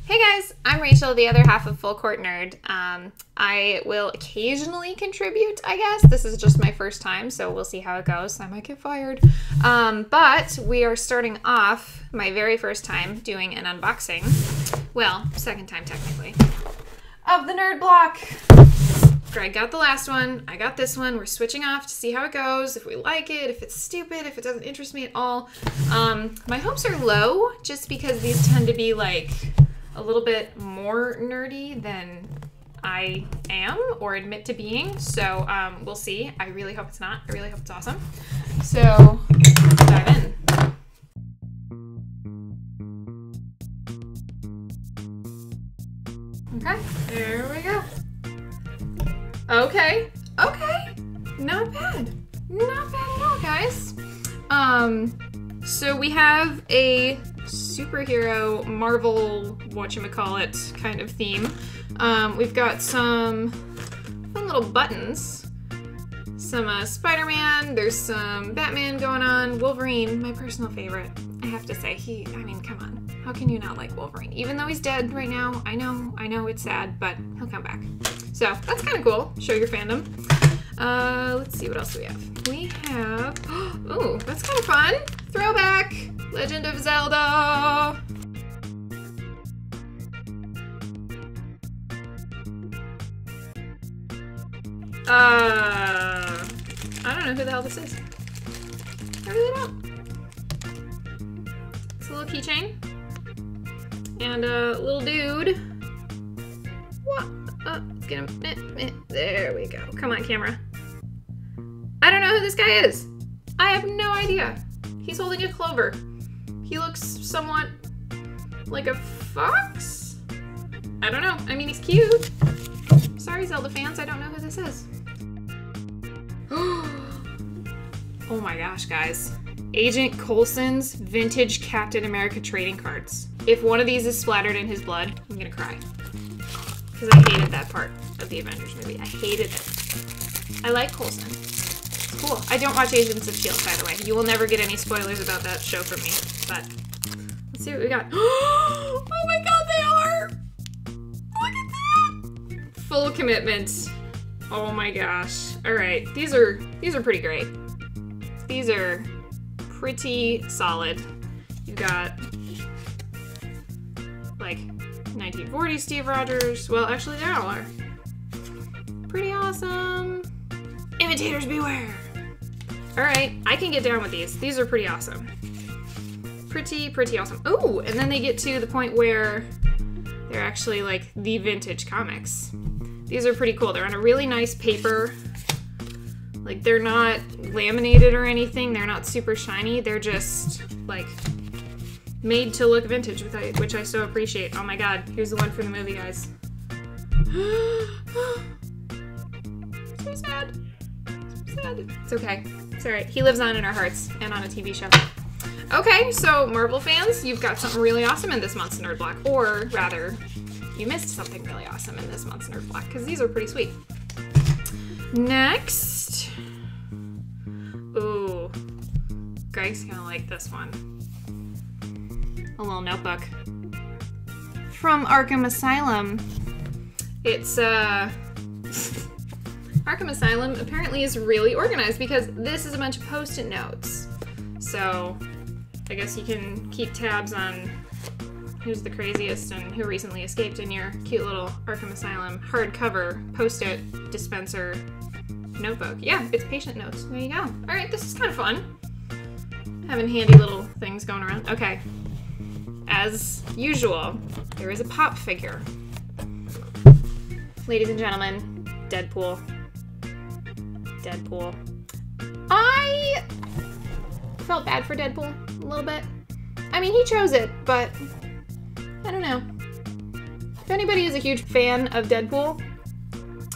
Hey guys, I'm Rachel, the other half of Full Court Nerd. I will occasionally contribute, I guess. This is just my first time, so we'll see how it goes. I might get fired. But we are starting off my very first time doing an unboxing. Well, second time technically. Of the Nerd Block. Greg got the last one, I got this one. We're switching off to see how it goes, if we like it, if it's stupid, if it doesn't interest me at all. My hopes are low, just because these tend to be like a little bit more nerdy than I am or admit to being. So we'll see. I really hope it's not. I really hope it's awesome. So let's dive in. Okay, there we go. Okay, not bad. Not bad at all, guys. So we have a superhero Marvel whatchamacallit kind of theme. We've got some fun little buttons. Some Spider-Man, there's some Batman going on, Wolverine, my personal favorite. I have to say, I mean, come on. How can you not like Wolverine? Even though he's dead right now, I know it's sad, but he'll come back. So that's kind of cool. Show your fandom. Let's see, what else do we have? We have, ooh, that's kind of fun. Throwback, Legend of Zelda. I don't know who the hell this is. I really don't. It's a little keychain. And a little dude. What? There we go. Come on, camera. I don't know who this guy is. I have no idea. He's holding a clover. He looks somewhat like a fox? I don't know. I mean, he's cute. Sorry, Zelda fans. I don't know who this is. Oh my gosh, guys. Agent Coulson's vintage Captain America trading cards. If one of these is splattered in his blood, I'm gonna cry. Because I hated that part of the Avengers movie. I hated it. I like Coulson. It's cool. I don't watch Agents of S.H.I.E.L.D., by the way. You will never get any spoilers about that show from me. But let's see what we got. Oh my god, they are! Look at that! Full commitment. Oh my gosh. Alright, these are pretty great. These are pretty solid. You've got like 1940 Steve Rogers. Well, actually they all are. Pretty awesome. Imitators beware. Alright, I can get down with these. These are pretty awesome. Pretty awesome. Ooh, and then they get to the point where they're actually like the vintage comics. These are pretty cool. They're on a really nice paper. Like, they're not laminated or anything. They're not super shiny. They're just, like, made to look vintage, which I so appreciate. Oh my god, here's the one from the movie, guys. So sad. So sad. It's okay. It's alright. He lives on in our hearts and on a TV show. Okay, so Marvel fans, you've got something really awesome in this month's Nerd Block. Or, rather, you missed something really awesome in this month's Nerd Block, because these are pretty sweet. Next. Ooh. Greg's gonna like this one. A little notebook. From Arkham Asylum. It's, Arkham Asylum apparently is really organized because this is a bunch of Post-it notes. So, I guess you can keep tabs on who's the craziest and who recently escaped in your cute little Arkham Asylum hardcover Post-it dispenser notebook. Yeah, it's patient notes. There you go. All right, this is kind of fun. Having handy little things going around. Okay. As usual, there is a pop figure. Ladies and gentlemen, Deadpool. Deadpool. I felt bad for Deadpool a little bit. I mean, he chose it, but I don't know. If anybody is a huge fan of Deadpool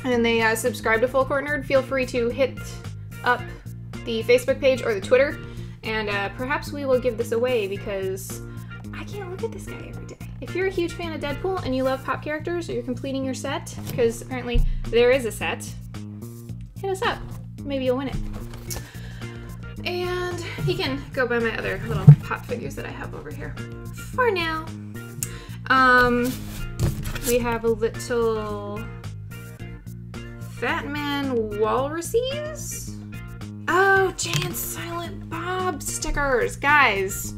and they subscribe to Full Court Nerd, feel free to hit up the Facebook page or the Twitter, and perhaps we will give this away because I can't look at this guy every day. If you're a huge fan of Deadpool and you love pop characters or you're completing your set, because apparently there is a set, hit us up. Maybe you'll win it. And he can go by my other little pop figures that I have over here for now. We have a little Fat Man Walruses. Oh, Jay and Silent Bob stickers. Guys,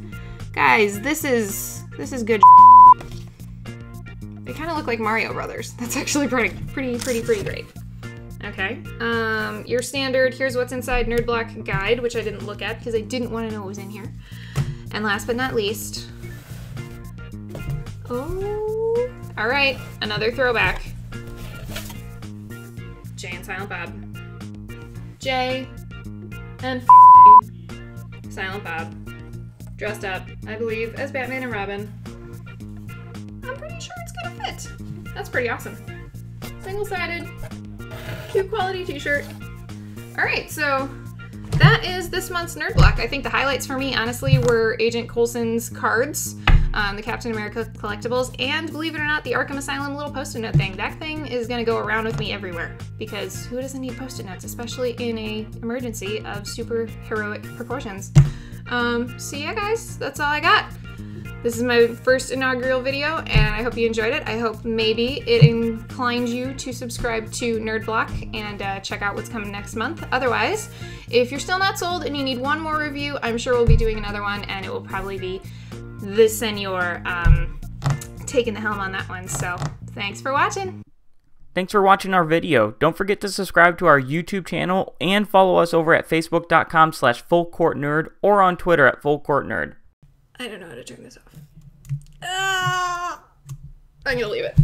this is good. They kind of look like Mario Brothers. That's actually pretty great. Okay, your standard, here's what's inside Nerd Block guide, which I didn't look at because I didn't want to know what was in here. And last but not least, oh, all right, another throwback. Jay and Silent Bob. Jay and Silent Bob. Dressed up, I believe, as Batman and Robin. I'm pretty sure it's gonna fit. That's pretty awesome. Single-sided, cute quality t-shirt. All right, so that is this month's Nerd Block. I think the highlights for me, honestly, were Agent Coulson's cards, the Captain America collectibles, and believe it or not, the Arkham Asylum little Post-it note thing. That thing is gonna go around with me everywhere because who doesn't need Post-it notes, especially in a emergency of super heroic proportions. So yeah, guys, that's all I got. This is my first inaugural video, and I hope you enjoyed it. I hope maybe it inclined you to subscribe to Nerd Block and check out what's coming next month. Otherwise, if you're still not sold and you need one more review, I'm sure we'll be doing another one, and it will probably be the Senor taking the helm on that one. So thanks for watching. Thanks for watching our video. Don't forget to subscribe to our YouTube channel and follow us over at facebook.com/fullcourtnerd or on Twitter at fullcourtnerd. I don't know how to turn this off. I'm gonna leave it.